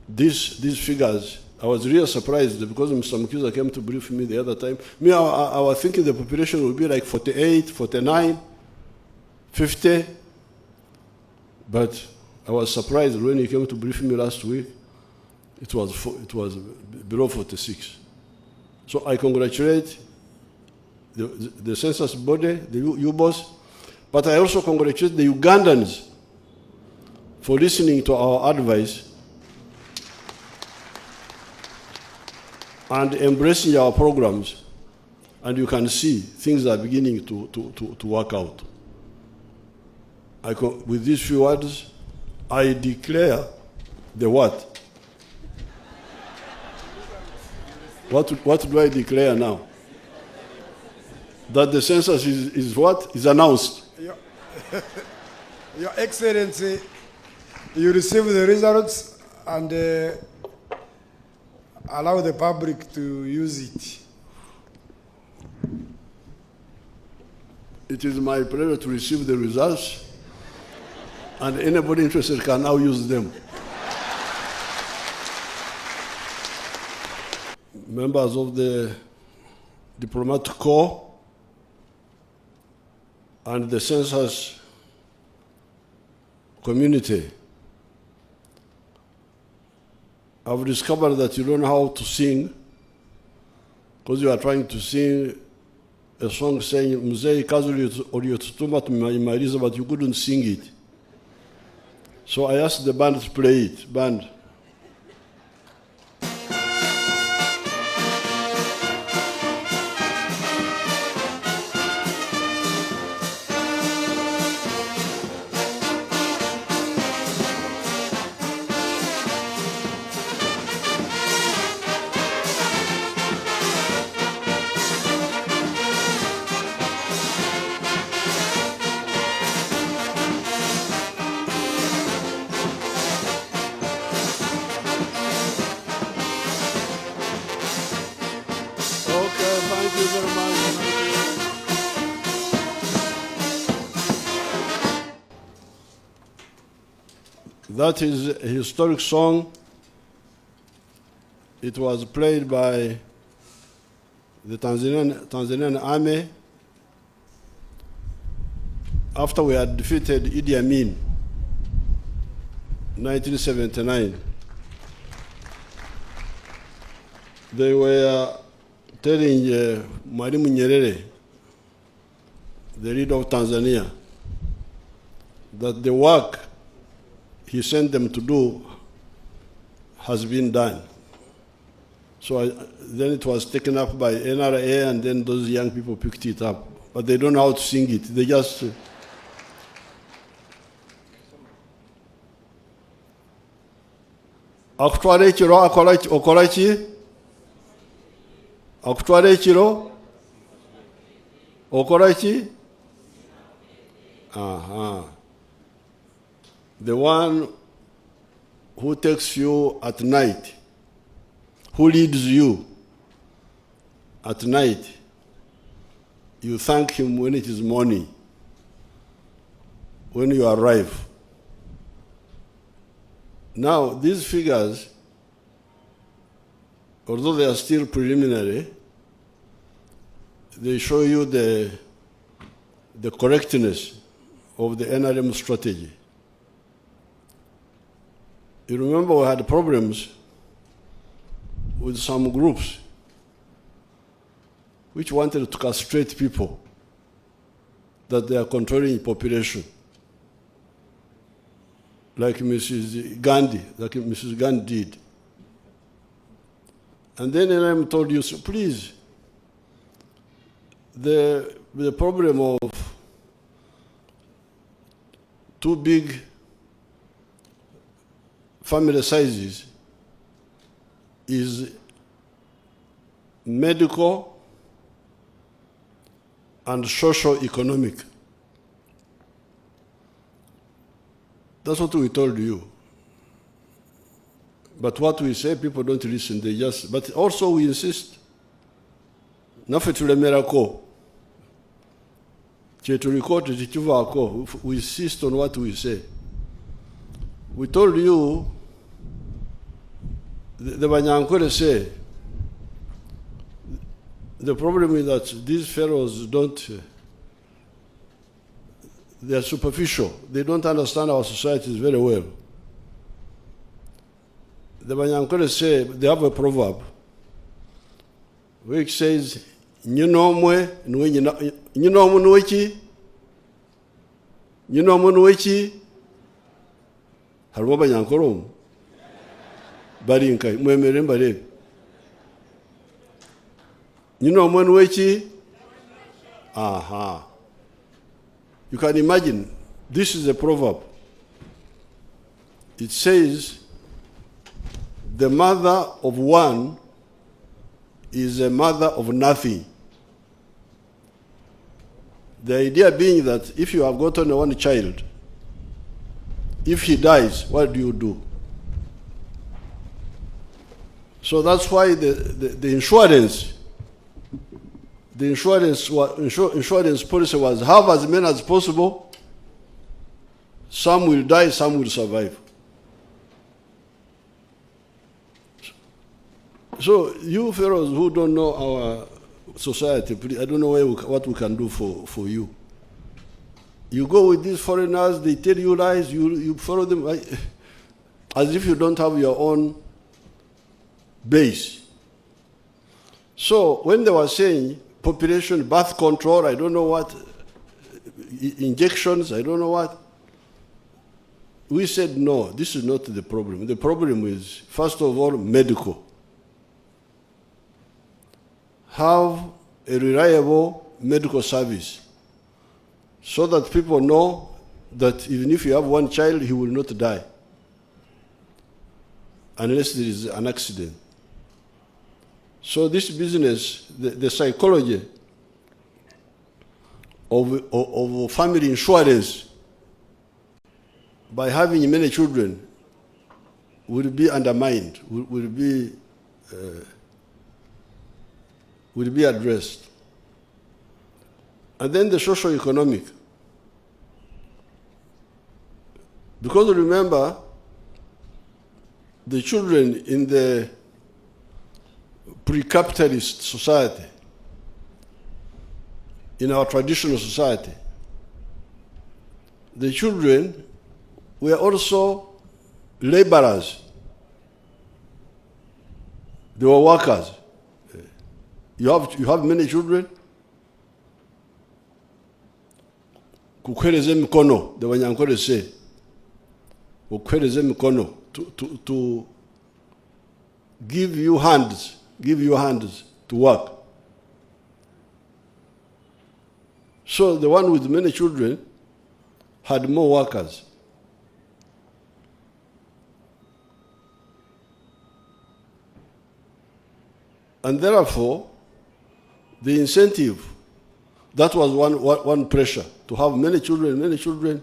these figures, I was really surprised because Mr. Mukiza came to brief me the other time. Me, I was thinking the population would be like 48, 49, 50. But I was surprised when he came to brief me last week. It was below 46. So I congratulate the census body, the UBOS, but I also congratulate the Ugandans for listening to our advice and embracing our programs. And you can see things are beginning to work out. With these few words, I declare the what? What do I declare now? That the census is what? Is announced. Your Excellency, you receive the results and allow the public to use it. It is my pleasure to receive the results, and anybody interested can now use them. Members of the diplomatic corps and the census community, I've discovered that you don't know how to sing because you are trying to sing a song saying, Mzee Kazuli Oriotutuma Tumaimaliza, but you couldn't sing it. So I asked the band to play it. Band. That is a historic song. It was played by the Tanzanian army after we had defeated Idi Amin in 1979. They were telling Mwalimu Nyerere, the leader of Tanzania, that the work he sent them to do has been done. So then it was taken up by NRA, and then those young people picked it up. But they don't know how to sing it. They just... Akutwala ekiro okola ki? Akutwala ekiro okola ki? The one who takes you at night, who leads you at night, you thank him when it is morning, when you arrive. Now, these figures, although they are still preliminary, they show you the correctness of the NRM strategy. You remember we had problems with some groups which wanted to castrate people, that they are controlling population, like Mrs. Gandhi did. And then NRM told you, so please, the problem of too big family sizes is medical and socio-economic. That's what we told you. But what we say, people don't listen. They just. But also we insist. Nafe tulemerako. We insist on what we say. We told you the Banyankore say, the problem is that these fellows they're superficial. They don't understand our societies very well. The Banyankore say, they have a proverb which says, Nyinomwe nuwechi, Nyinomwe nuwechi, harimo Banyankore barinkai, mwemere mbarebe. Nyinomwe nuwechi, aha. You can imagine, this is a proverb. It says, the mother of one is a mother of nothing. The idea being that if you have gotten one child, if he dies, what do you do? So that's why the insurance policy was have as many as possible. Some will die, some will survive. So you fellows who don't know our society, I don't know what we can do for you. You go with these foreigners, they tell you lies, you follow them as if you don't have your own base. So when they were saying population, birth control, I don't know what, injections, I don't know what, we said no, this is not the problem. The problem is, first of all, medical. Have a reliable medical service so that people know that even if you have one child, he will not die unless there is an accident. So this business, the psychology of family insurance by having many children will be undermined, will be addressed. And then the socio-economic. Because remember, the children in the pre-capitalist society, in our traditional society, the children were also laborers. They were workers. You have many children. Kukwereze mikono, the Banyankore say. Kukwereze mikono, to give you hands to work. So the one with many children had more workers. And therefore, the incentive, that was one pressure, to have many children.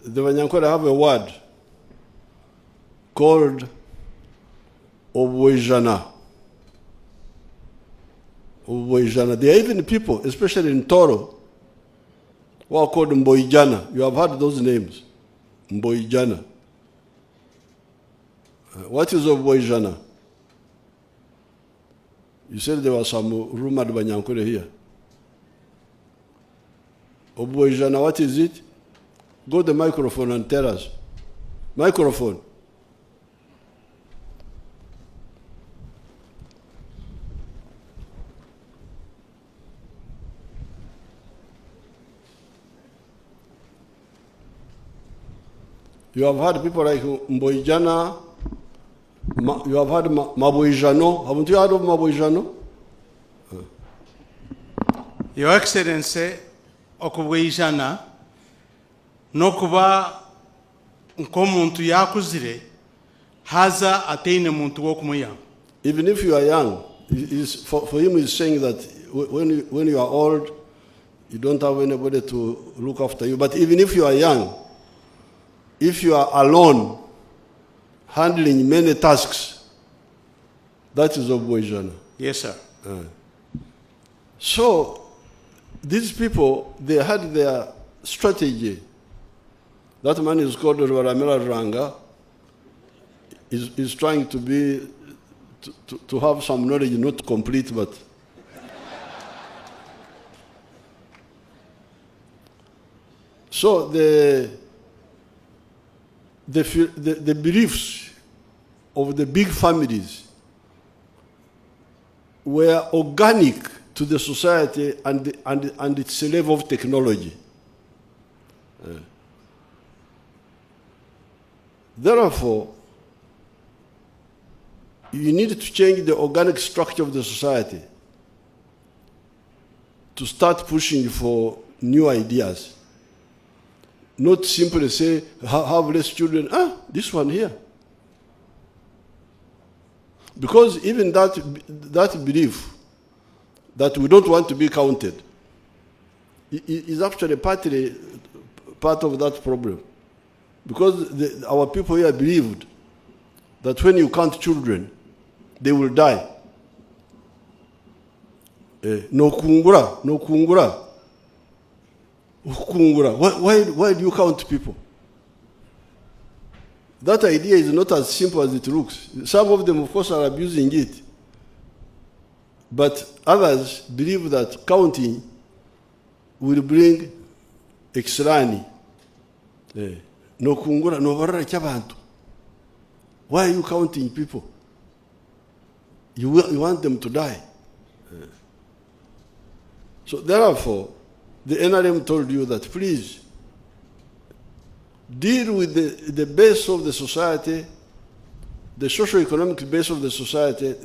The Banyankore have a word called Obwejana. There are even people, especially in Toro, who are called Mboijana. You have heard those names, Mboijana. What is Obwejana? You said there was some rumored Banyankore here. Obwejana, what is it? Go to the microphone and tell us. Microphone. You have heard people like Mboijana, you have heard Maboijano. Haven't you heard of Maboijano? Your Excellency, Okubweijana, nokuba nkomuntu yakuzire haza ateine muntu wokumuya. Even if you are young, for him he's saying that when you are old, you don't have anybody to look after you. But even if you are young, if you are alone, handling many tasks, that is Obwejana. Yes, sir. So, these people, they had their strategy. That man is called Rwaramira Ranga. Is trying to be, to have some knowledge, not complete, but so the beliefs of the big families were organic to the society and its level of technology. Therefore, you need to change the organic structure of the society to start pushing for new ideas. Not simply say, have less children, this one here. Because even that belief that we don't want to be counted is actually partly part of that problem. Because our people here believed that when you count children, they will die. No kungura, no kungura. Kungura. Why do you count people? That idea is not as simple as it looks. Some of them, of course, are abusing it. But others believe that counting will bring exrani. No kungura, no barra chabantu. Why are you counting people? You want them to die. So therefore, the NRM told you that please deal with the base of the society, the socio-economic base of the society,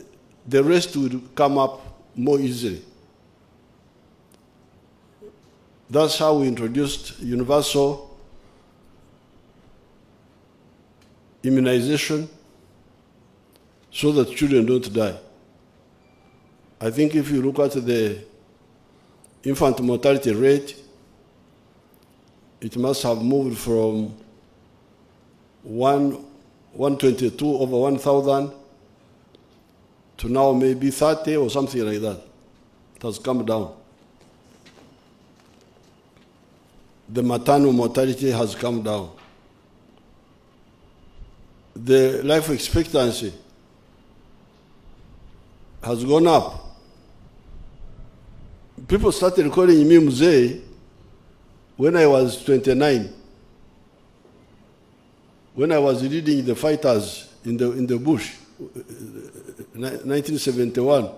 the rest will come up more easily. That's how we introduced universal immunization so that children don't die. I think if you look at the infant mortality rate, it must have moved from 122 over 1,000 to now maybe 30 or something like that. It has come down. The maternal mortality has come down. The life expectancy has gone up. People started calling me Mzee when I was 29. When I was leading the fighters in the bush, 1971.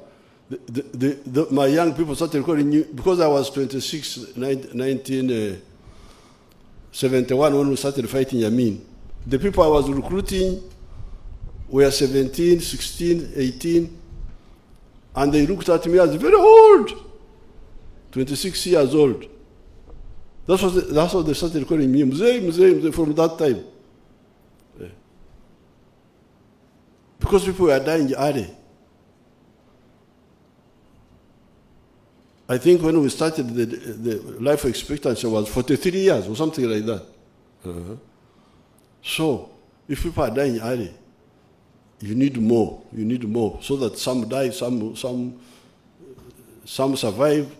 My young people started calling me, because I was 26, 1971 when we started fighting Yamin. The people I was recruiting were 17, 16, 18, and they looked at me as very old, 26 years old. That's what they started calling me, Mzee, from that time. Because people were dying early. I think when we started, the life expectancy was 43 years or something like that. So, if people are dying early, you need more. You need more, so that some die, some survive.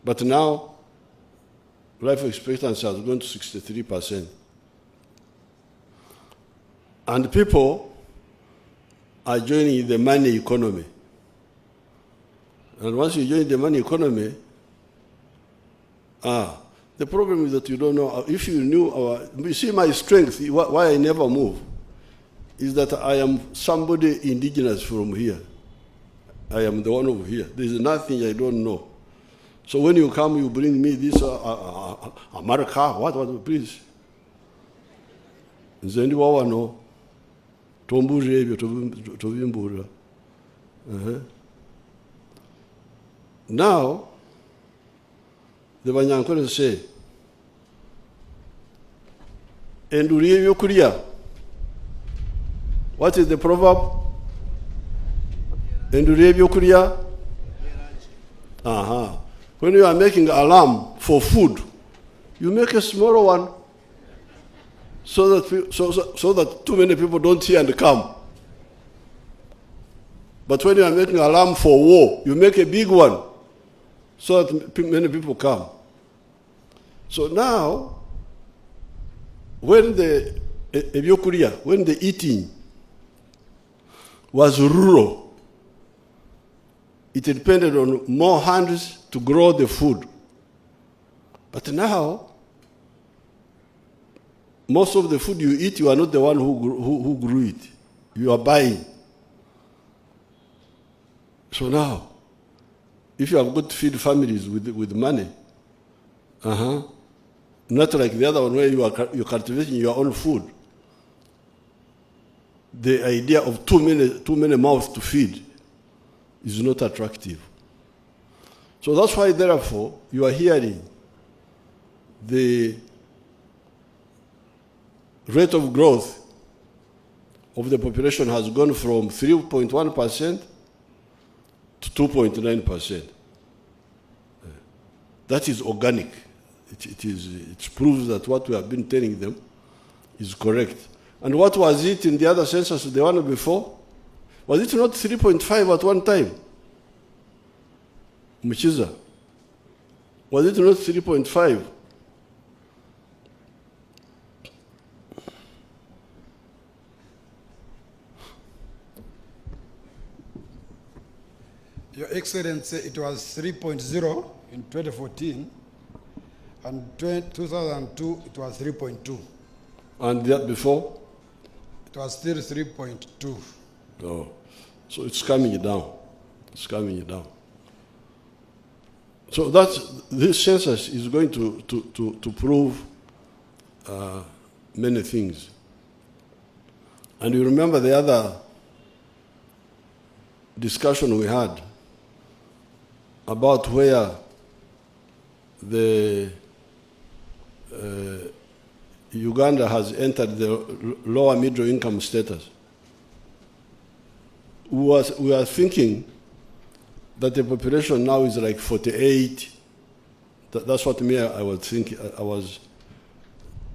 But now, life expectancy has gone to 63%. And people are joining the money economy. And once you join the money economy, the problem is that you don't know. If you knew you see my strength, why I never move, is that I am somebody indigenous from here. I am the one over here. There is nothing I don't know. So when you come, you bring me this America, what, please. Nzendi wawano, tombuje ebyo tobimbura. Now, the Banyankole say, enduriye ebyokulya. What is the proverb? Enduriye ebyokulya. When you are making alarm for food, you make a smaller one so that too many people don't hear and come. But when you are making alarm for war, you make a big one so that many people come. So now, when the eating was rural, it depended on more hands to grow the food. But now, most of the food you eat, you are not the one who grew it. You are buying. So now, if you have got to feed families with money, not like the other one where you're cultivating your own food, the idea of too many mouths to feed is not attractive. So that's why, therefore, you are hearing the rate of growth of the population has gone from 3.1% to 2.9%. That is organic. It proves that what we have been telling them is correct. And what was it in the other census, the one before? Was it not 3.5 at one time? Muchiza, was it not 3.5? Your Excellency, it was 3.0 in 2014, and 2002 it was 3.2. And that before? It was still 3.2. Oh, so it's coming down. It's coming down. So this census is going to prove many things. And you remember the other discussion we had about where the Uganda has entered the lower middle income status. We are thinking that the population now is like 48. That's what I was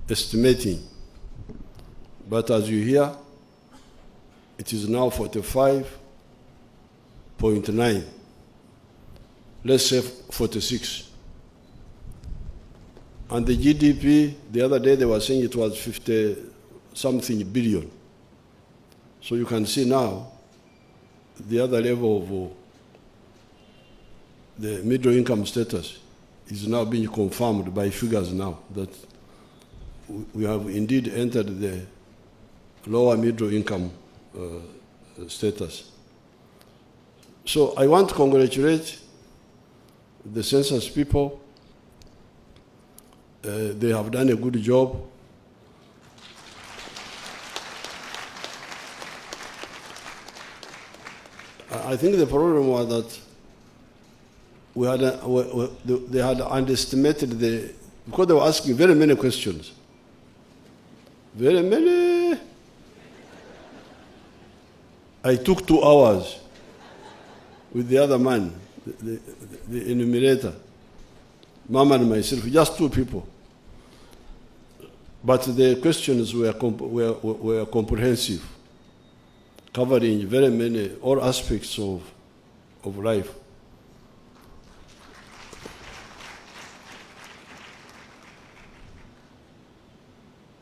estimating. But as you hear, it is now 45.9. Let's say 46. And the GDP, the other day they were saying it was 50-something billion. So you can see now the other level of the middle income status is now being confirmed by figures now that we have indeed entered the lower middle income status. So I want to congratulate the census people. They have done a good job. I think the problem was that they had underestimated because they were asking very many questions. Very many. I took 2 hours with the other man, the enumerator, Mama and myself, just 2 people. But the questions were comprehensive, covering very many, all aspects of life.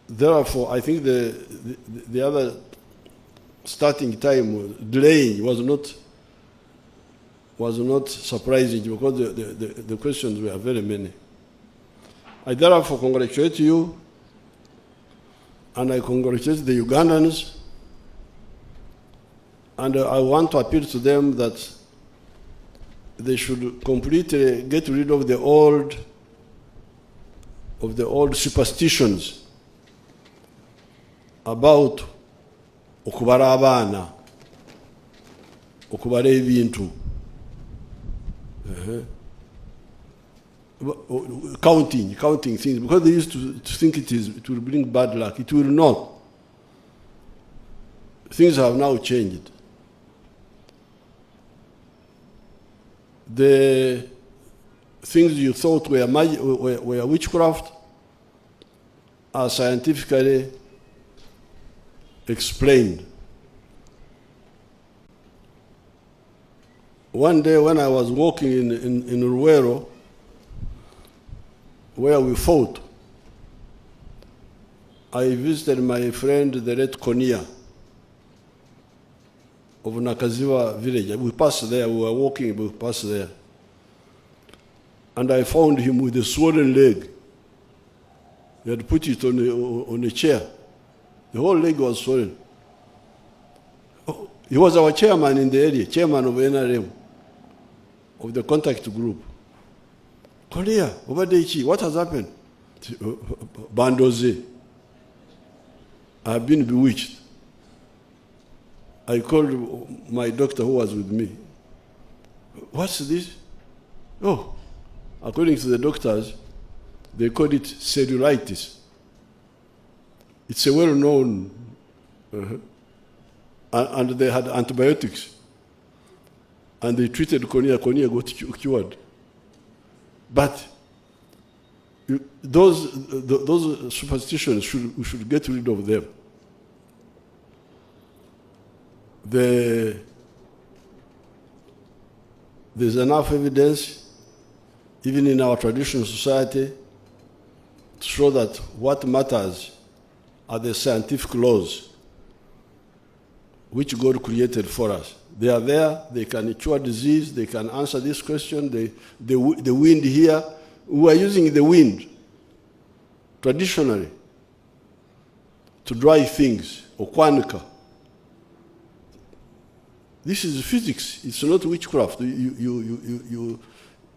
Therefore, I think the other starting time delaying was not surprising because the questions were very many. I therefore congratulate you, and I congratulate the Ugandans, and I want to appeal to them that they should completely get rid of the old superstitions about okubara abaana, okubara ebintu, counting things, because they used to think it will bring bad luck. It will not. Things have now changed. The things you thought were witchcraft are scientifically explained. One day when I was walking in Ruwero, where we fought, I visited my friend, the late Konia of Nakaziwa village. We passed there, we were walking, we passed there. And I found him with a swollen leg. He had put it on a chair. The whole leg was swollen. Oh, he was our chairman in the area, chairman of NRM, of the contact group. Korea, Obadeichi, what has happened? Bandoze. I have been bewitched. I called my doctor who was with me. What's this? Oh, according to the doctors, they call it cellulitis. It's a well-known, and they had antibiotics. And they treated Konia. Konia got cured. But those superstitions, we should get rid of them. There's enough evidence, even in our traditional society, to show that what matters are the scientific laws which God created for us. They are there, they can cure disease, they can answer this question, the wind here. We are using the wind traditionally to dry things, or kwanika. This is physics, it's not witchcraft. You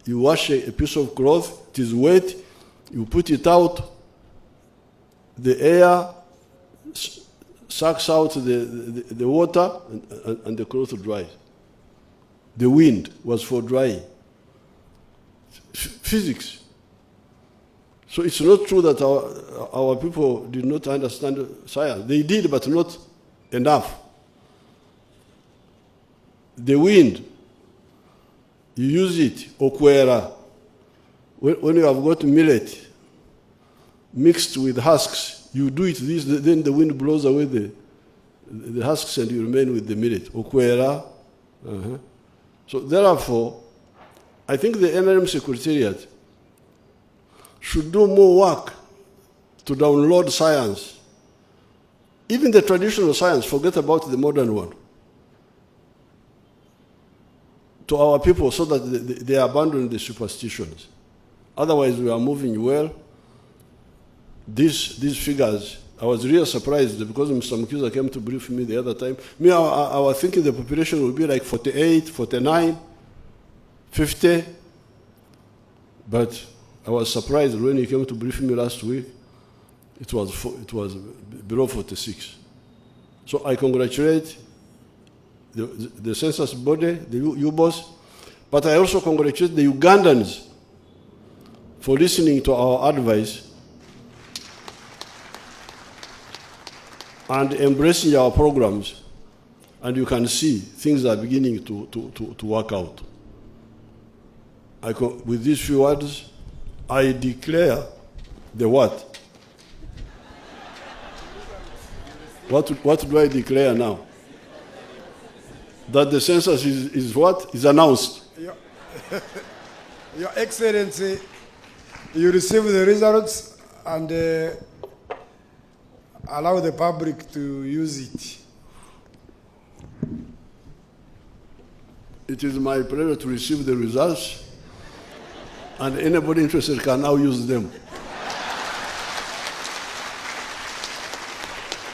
wash a piece of cloth, it is wet, you put it out, the air sucks out the water, and the cloth dries. The wind was for drying. Physics. So it's not true that our people did not understand science. They did, but not enough. The wind, you use it, okwera. When you have got millet mixed with husks, you do it this, then the wind blows away the husks and you remain with the millet, okwera. So therefore, I think the NRM Secretariat should do more work to download science. Even the traditional science, forget about the modern one, to our people so that they abandon the superstitions. Otherwise, we are moving well. These figures, I was really surprised because Mr. Mukiza came to brief me the other time. I was thinking the population would be like 48, 49, 50. But I was surprised when he came to brief me last week, it was below 46. So I congratulate the census body, the UBOS, but I also congratulate the Ugandans for listening to our advice and embracing our programs. And you can see things are beginning to work out. With these few words, I declare the what? What do I declare now? That the census is what? Is announced. Your Excellency, you receive the results and allow the public to use it. It is my pleasure to receive the results, and anybody interested can now use them.